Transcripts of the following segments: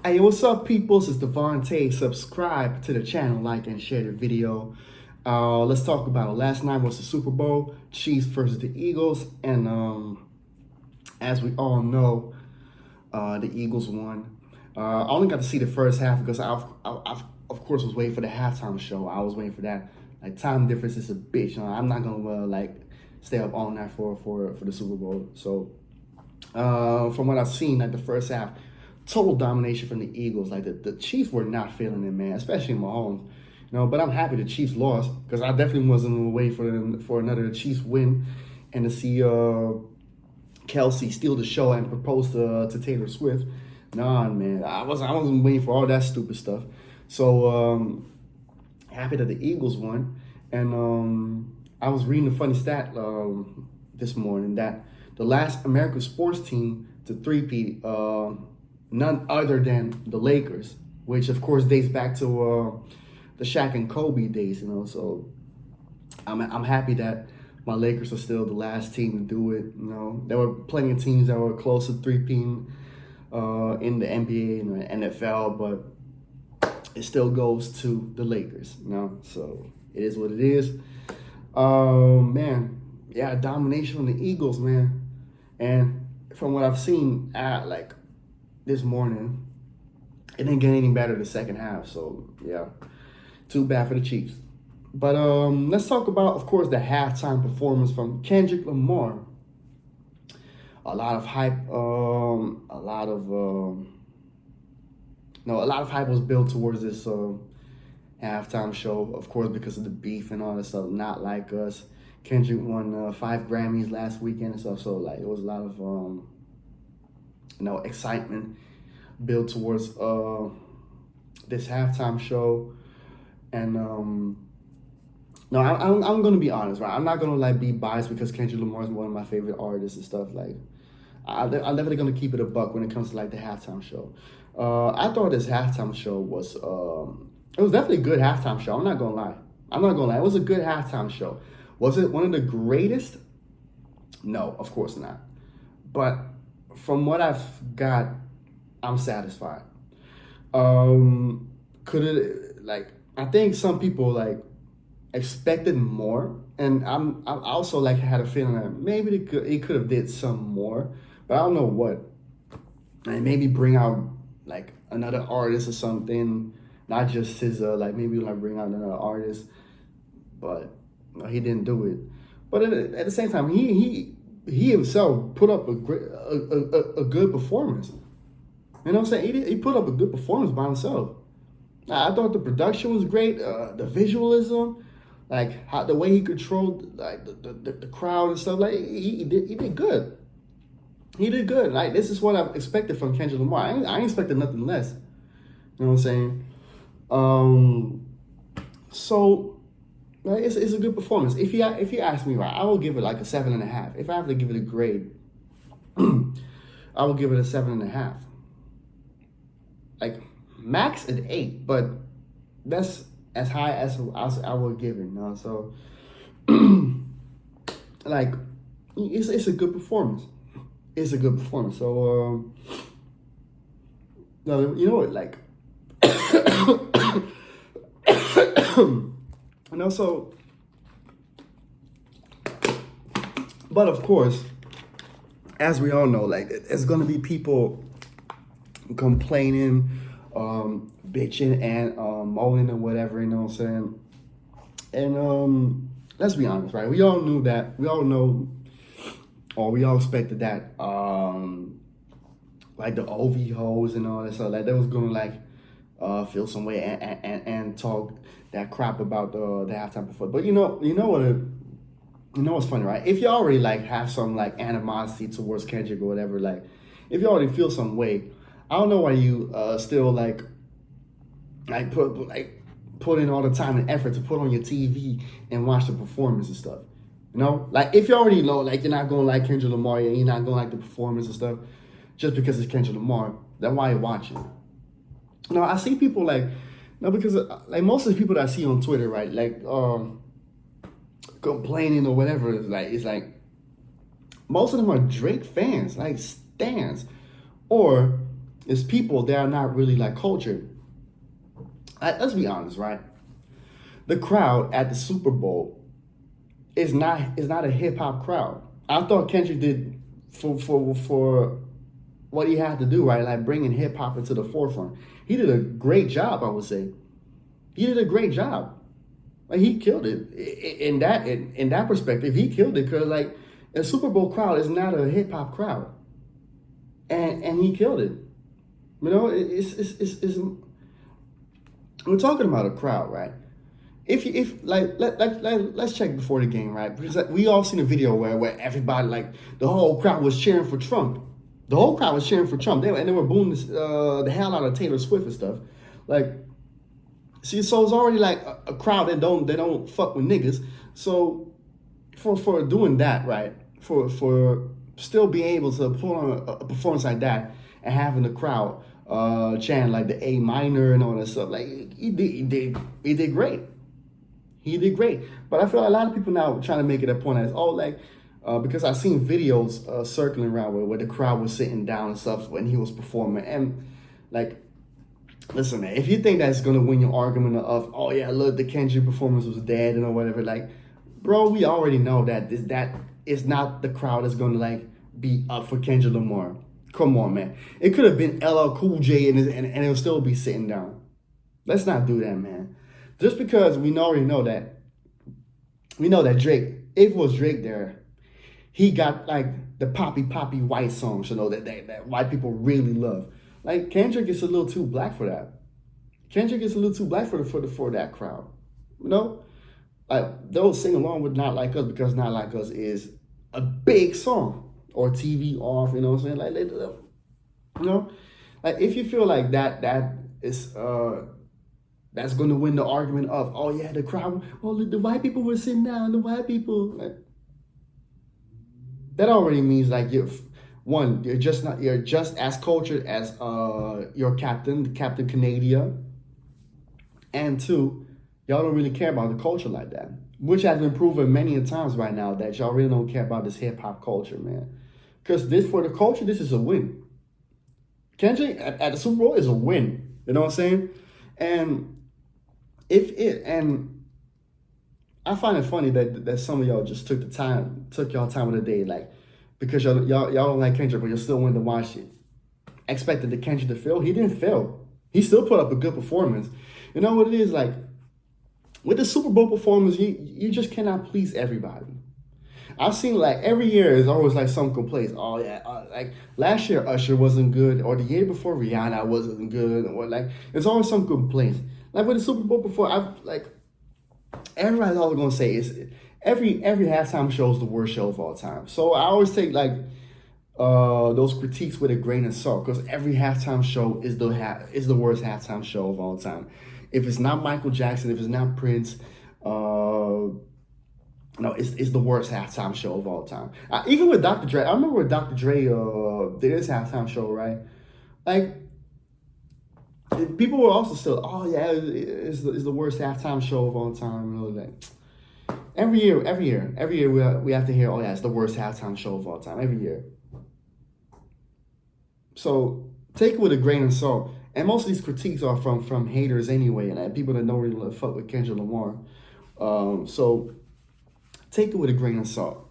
Hey, what's up, people? This is Devontae. Subscribe to the channel, like, and share the video. Let's talk about it. Last night was the Super Bowl, Chiefs versus the Eagles, and as we all know, the Eagles won. I only got to see the first half because I've of course was waiting for the halftime show. I was waiting for that. Like, time difference is a bitch. I'm not gonna stay up all night for the Super Bowl. So from what I've seen, like the first half, total domination from the Eagles. Like the Chiefs were not feeling it, man, especially Mahomes. But I'm happy the Chiefs lost because I definitely wasn't waiting for them for another Chiefs win and to see Kelsey steal the show and propose to Taylor Swift. Nah, man, I wasn't waiting for all that stupid stuff. So happy that the Eagles won, and I was reading a funny stat this morning that the last American sports team to three-peat, none other than the Lakers, which of course dates back to the Shaq and Kobe days. So I'm happy that my Lakers are still the last team to do it. There were plenty of teams that were close to three-peating in the NBA and the NFL, but it still goes to the Lakers. So it is what it is. Man, yeah, domination on the Eagles, man. And from what I've seen, like this morning, it didn't get any better the second half. So yeah, too bad for the Chiefs. But let's talk about, of course, the halftime performance from Kendrick Lamar. A lot of hype. A lot of hype was built towards this halftime show, of course, because of the beef and all that stuff. Not like us. Kendrick won 5 Grammys last weekend and stuff, so like it was a lot of excitement built towards this halftime show. And no, I'm gonna be honest, right? I'm not gonna like be biased because Kendrick Lamar is one of my favorite artists and stuff. Like, I'm definitely gonna keep it a buck when it comes to like the halftime show. I thought this halftime show was it was definitely a good halftime show. I'm not gonna lie. It was a good halftime show. Was it one of the greatest? No, of course not. But from what I've got, I'm satisfied. Could it I think some people expected more, and I also had a feeling that maybe it could have did some more, but I don't know what. And maybe bring out another artist or something, not just his maybe bring out another artist, but no, he didn't do it. But at the same time, he himself put up a good performance. You know what I'm saying? He put up a good performance by himself. I thought the production was great, the visualism, how the way he controlled the crowd and stuff. He did good. He did good. This is what I expected from Kendrick Lamar. I ain't expected nothing less. You know what I'm saying? So it's a good performance. If you ask me, right, I will give it a 7.5. If I have to give it a grade, I will give it a 7.5. Max an 8, but that's as high as I would give it. So it's a good performance. It's a good performance. So no, you know what, so, but of course, as we all know, there's gonna be people complaining, bitching and moaning and whatever, you know what I'm saying? And let's be honest, right? We all knew that. We all know, or we all expected that the OV hoes and all that stuff, they was gonna feel some way and talk that crap about the halftime performance. But you know what's funny, right? If you already have some animosity towards Kendrick or whatever, if you already feel some way, I don't know why you still put in all the time and effort to put on your TV and watch the performance and stuff. If you already know you're not gonna like Kendrick Lamar and you're not gonna like the performance and stuff just because it's Kendrick Lamar, then why you watching? I see people because most of the people that I see on Twitter, right, complaining or whatever, it's most of them are Drake fans, stans, or It's people that are not really like cultured. Let's be honest, right? The crowd at the Super Bowl is not a hip hop crowd. I thought Kendrick did for what he had to do, right? Like bringing hip hop into the forefront. He did a great job, I would say. He did a great job. Like he killed it in that perspective. He killed it because like a Super Bowl crowd is not a hip hop crowd, and he killed it. You know, it's we're talking about a crowd, right? If like let's check before the game, right? Because like, we all seen a video where everybody like the whole crowd was cheering for Trump. The whole crowd was cheering for Trump. They were booing the hell out of Taylor Swift and stuff. Like, see, so it's already like a crowd that don't fuck with niggas. So for doing that, right? For still being able to put on a performance like that and having the crowd chant like the A minor and all that stuff, like he did great. He did great. But I feel like a lot of people now trying to make it a point as, oh, like, because I've seen videos circling around where the crowd was sitting down and stuff when he was performing. And, like, listen, man, if you think that's going to win your argument of, oh, yeah, look, the Kendrick performance was dead and or whatever, like, bro, we already know that is not the crowd that's going to, like, be up for Kendrick Lamar. Come on, man. It could have been LL Cool J and it'll still be sitting down. Let's not do that, man. Just because we already know that Drake, if it was Drake there, he got like the poppy white songs, you know, that white people really love. Like Kendrick is a little too black for that. Kendrick is a little too black for that crowd. You know? Like they'll sing along with Not Like Us because Not Like Us is a big song. Or TV off, you know what I'm saying? Like you know? Like if you feel like that is that's going to win the argument of, oh yeah, the crowd, oh the white people were sitting down, the white people. Like, that already means like you're just as cultured as your captain, Captain Canada, and two, y'all don't really care about the culture like that, which has been proven many a times right now that y'all really don't care about this hip hop culture, man. Because for the culture, this is a win. Kendrick at the Super Bowl is a win. You know what I'm saying? And I find it funny that some of y'all just took y'all time of the day, like, because y'all don't like Kendrick, but you're still wanting to watch it. Expected the Kendrick to fail. He didn't fail. He still put up a good performance. You know what it is? Like, with the Super Bowl performance, you just cannot please everybody. I've seen like every year is always like some complaints. Oh yeah, like last year Usher wasn't good, or the year before Rihanna wasn't good, or like it's always some complaints. Like with the Super Bowl before, I've like everybody's always gonna say is every halftime show is the worst show of all time. So I always take like those critiques with a grain of salt because every halftime show is the worst halftime show of all time. If it's not Michael Jackson, if it's not Prince, no, it's the worst halftime show of all time. Even with Dr. Dre, I remember when Dr. Dre did his halftime show, right? Like, people were also still, oh yeah, it's the worst halftime show of all time. You know, like every year we have to hear, oh yeah, it's the worst halftime show of all time every year. So take it with a grain of salt. And most of these critiques are from haters anyway, and people that don't really fuck with Kendrick Lamar. So take it with a grain of salt.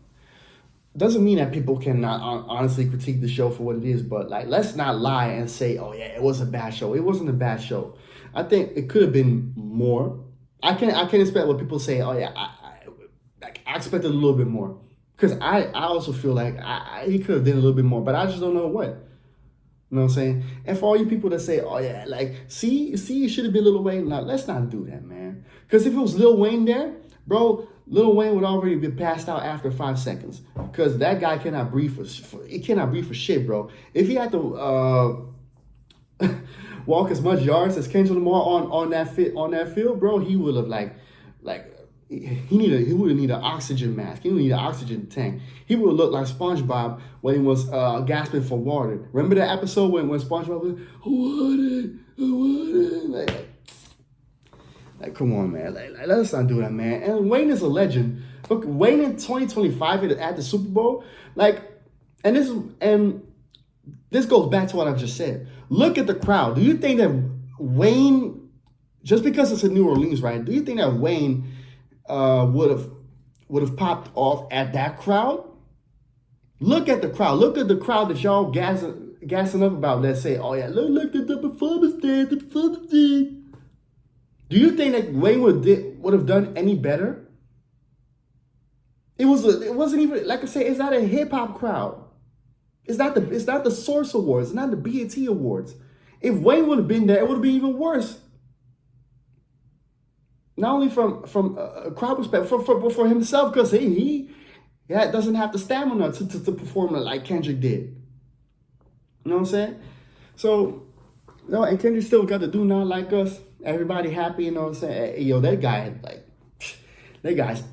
Doesn't mean that people cannot honestly critique the show for what it is, but like let's not lie and say, oh yeah, it was a bad show. It wasn't a bad show. I think it could have been more. I can't expect what people say, oh yeah, I expected a little bit more. Because I also feel like he could have done a little bit more, but I just don't know what. You know what I'm saying? And for all you people that say, oh yeah, like, see, it should have been Lil Wayne. Now, let's not do that, man. Because if it was Lil Wayne there, bro, Lil Wayne would already be passed out after 5 seconds. Because that guy cannot breathe for shit, bro. If he had to walk as much yards as Kendrick Lamar on that field, bro, he would have like he would need an oxygen mask. He would need an oxygen tank. He would look like SpongeBob when he was gasping for water. Remember that episode when SpongeBob was water, like come on, man. Like let's not do that, man. And Wayne is a legend. Look, Wayne in 2025 at the Super Bowl, like, and this goes back to what I just said. Look at the crowd. Do you think that Wayne, just because it's in New Orleans, right? Do you think that Wayne would have popped off at that crowd? Look at the crowd. Look at the crowd that y'all gassing up about. Let's say, oh yeah, look at the performance there, the performance there. Do you think that Wayne would have done any better? It wasn't even, like I say, it's not a hip hop crowd. It's not the Source Awards. It's not the BET Awards. If Wayne would have been there, it would have been even worse. Not only from a crowd perspective, but for himself, because he doesn't have the stamina to perform like Kendrick did. You know what I'm saying? So, no, and Kendrick still got to do Not Like Us. Everybody happy, you know what I'm saying? Hey, yo, that guy's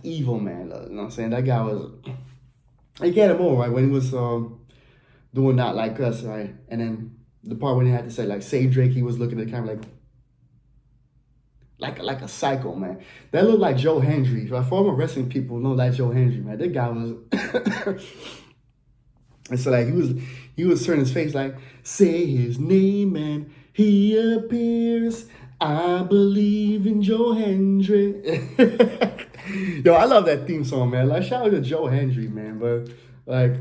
evil, man. You know what I'm saying? That guy was, he get him over, right? When he was doing Not Like Us, right? And then the part when he had to say, like, save Drake, he was looking at the camera like a psycho, man. That looked like Joe Hendry. Like, former wrestling people know that Joe Hendry, man. That guy was... And so, like, he was turning his face like, say his name and he appears. I believe in Joe Hendry. Yo, I love that theme song, man. Like, shout out to Joe Hendry, man. But, like,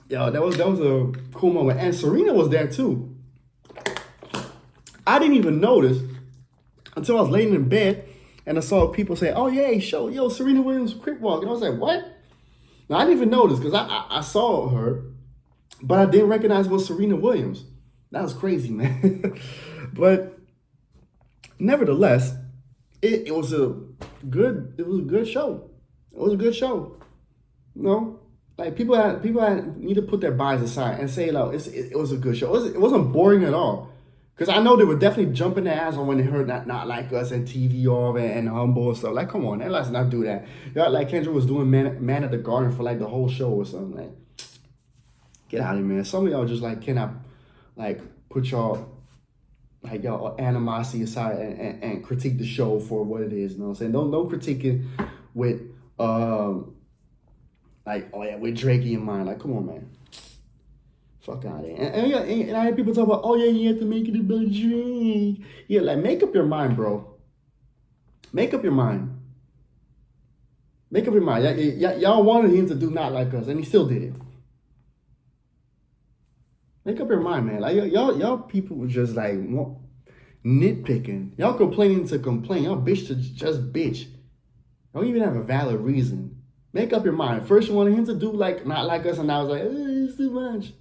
yo, that was a cool moment. And Serena was there, too. I didn't even notice until I was laying in bed and I saw people say, oh, yeah, yo, Serena Williams quick walk. And I was like, what? Now, I didn't even notice because I saw her, but I didn't recognize it was Serena Williams. That was crazy, man. But nevertheless, it was a good show. It was a good show. You know? Like, people need to put their bias aside and say, like, it was a good show. It wasn't boring at all. Because I know they were definitely jumping their ass on when they heard Not Like Us and TV off and Humble and stuff. Like, come on, man, let's not do that. Like Kendrick was doing Man at the Garden for like the whole show or something. Like, get out of here, man. Some of y'all just like cannot like put y'all animosity aside and critique the show for what it is. You know what I'm saying? Don't critique it with like, oh yeah, with Drake in mind. Like, come on, man. Fuck out of here. And I hear people talk about, oh yeah, you have to make it about Drake. Yeah, like, make up your mind, bro. Make up your mind. Make up your mind. Y'all wanted him to do Not Like Us, and he still did it. Make up your mind, man. Like, y'all people were just like nitpicking. Y'all complaining to complain. Y'all bitch to just bitch. Don't even have a valid reason. Make up your mind. First you wanted him to do like Not Like Us, and I was like, it's too much.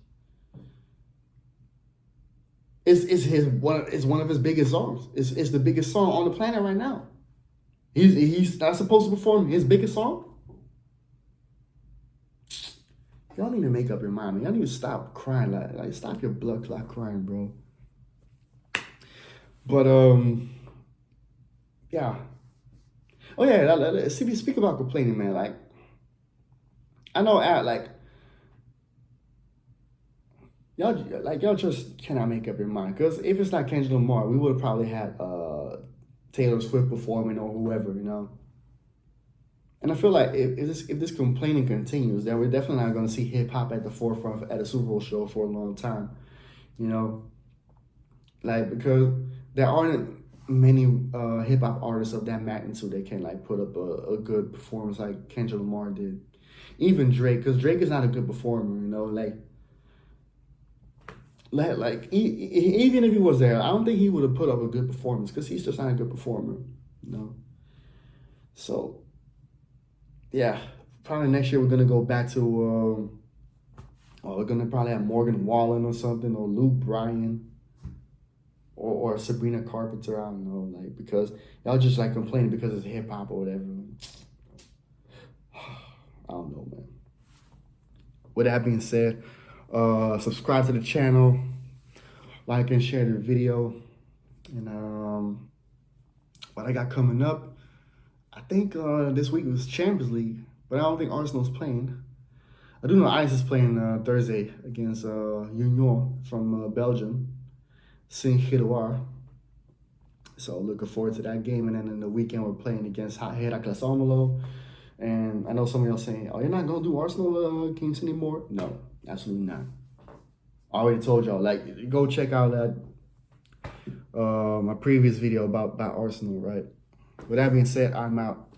It's one of his biggest songs. It's the biggest song on the planet right now. He's not supposed to perform his biggest song. Y'all need to make up your mind, man. Y'all need to stop crying. Like stop your blood clot crying, bro. But yeah. Oh yeah. Speak about complaining, man. Like, I know, y'all just cannot make up your mind. Because if it's not Kendrick Lamar, we would have probably had Taylor Swift performing or whoever, you know. And I feel like if this complaining continues, then we're definitely not going to see hip hop at the forefront at a Super Bowl show for a long time, you know. Like, because there aren't many hip hop artists of that magnitude that can like put up a good performance like Kendrick Lamar did. Even Drake, because Drake is not a good performer, you know. Even if he was there, I don't think he would have put up a good performance because he's just not a good performer, you know. So, yeah, probably next year we're gonna go back to we're gonna probably have Morgan Wallen or something, or Luke Bryan, or Sabrina Carpenter. I don't know, like, because y'all just like complaining because it's hip hop or whatever. I don't know, man. With that being said, subscribe to the channel, like and share the video, and what I got coming up. I think this week was Champions League, but I don't think Arsenal's playing. I do know Ice is playing Thursday against Union from Belgium, Saint-Gilloise. So looking forward to that game. And then in the weekend, we're playing against Heracles Almelo. And I know some of y'all saying, oh, you're not going to do Arsenal games anymore? No, absolutely not. I already told y'all, like, go check out that my previous video about Arsenal, right? With that being said, I'm out.